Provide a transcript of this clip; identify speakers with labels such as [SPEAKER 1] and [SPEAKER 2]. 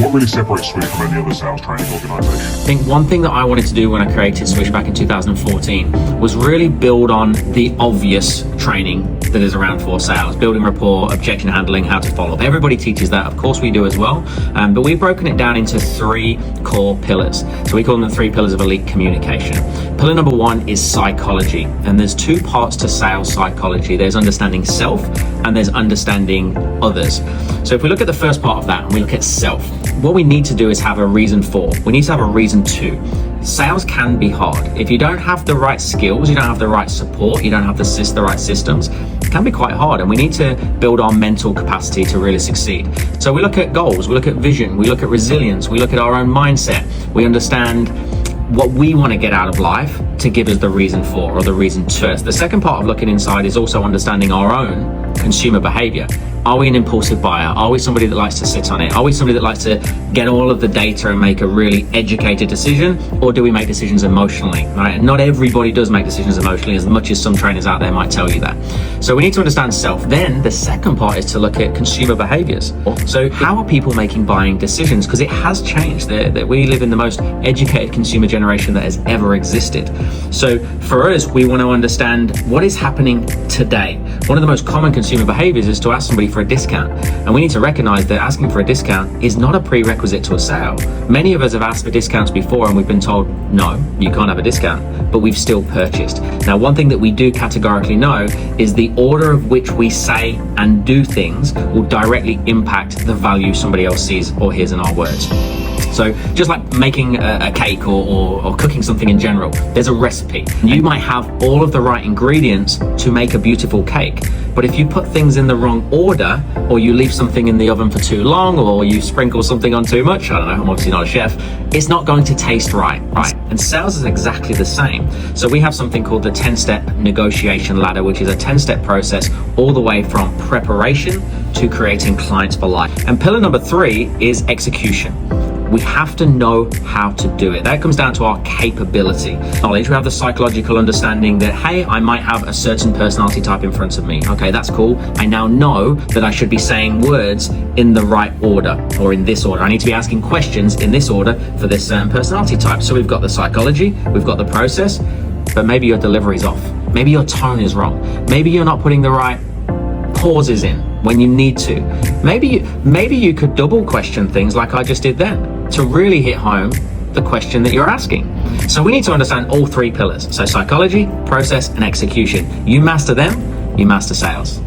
[SPEAKER 1] what really separates Swish from any other sales training organisation?
[SPEAKER 2] I think one thing that I wanted to do when I created Swish back in 2014 was really build on the obvious training that is around for sales, building rapport, objection handling, how to follow up. Everybody teaches that, of course we do as well, but we've broken it down into 3 core pillars. So we call them the 3 pillars of elite communication. Pillar number 1 is psychology, and there's 2 parts to sales psychology. There's understanding self and there's understanding others. So if we look at the first part of that and we look at self, what we need to do is have a reason for. We need to have a reason to. Sales can be hard. If you don't have the right skills, you don't have the right support, you don't have the right systems, it can be quite hard, and we need to build our mental capacity to really succeed. So we look at goals, we look at vision, we look at resilience, we look at our own mindset, we understand what we want to get out of life to give us the reason for or the reason to. The second part of looking inside is also understanding our own consumer behavior. Are we an impulsive buyer? Are we somebody that likes to sit on it? Are we somebody that likes to get all of the data and make a really educated decision? Or do we make decisions emotionally, right? Not everybody does make decisions emotionally, as much as some trainers out there might tell you that. So we need to understand self. Then the second part is to look at consumer behaviors. So how are people making buying decisions? Because it has changed. That we live in the most educated consumer generation that has ever existed. So for us, we want to understand what is happening today. One of the most common consumer behaviors is to ask somebody for a discount, and we need to recognize that asking for a discount is not a prerequisite to a sale. Many of us have asked for discounts before and we've been told no, you can't have a discount, but we've still purchased. Now, one thing that we do categorically know is the order of which we say and do things will directly impact the value somebody else sees or hears in our words. So just like making a cake or cooking something in general, there's a recipe. You might have all of the right ingredients to make a beautiful cake, but if you put things in the wrong order, or you leave something in the oven for too long, or you sprinkle something on too much, I don't know, I'm obviously not a chef, it's not going to taste right? And sales is exactly the same. So we have something called the 10-step negotiation ladder, which is a 10-step process all the way from preparation to creating clients for life. And pillar number 3 is execution. We have to know how to do it. That comes down to our capability. Knowledge, we have the psychological understanding that, hey, I might have a certain personality type in front of me. Okay, that's cool. I now know that I should be saying words in the right order, or in this order. I need to be asking questions in this order for this certain personality type. So we've got the psychology, we've got the process, but maybe your delivery's off. Maybe your tone is wrong. Maybe you're not putting the right pauses in when you need to. Maybe you could double question things like I just did then to really hit home the question that you're asking. So we need to understand all 3 pillars. So psychology, process, and execution. You master them, you master sales.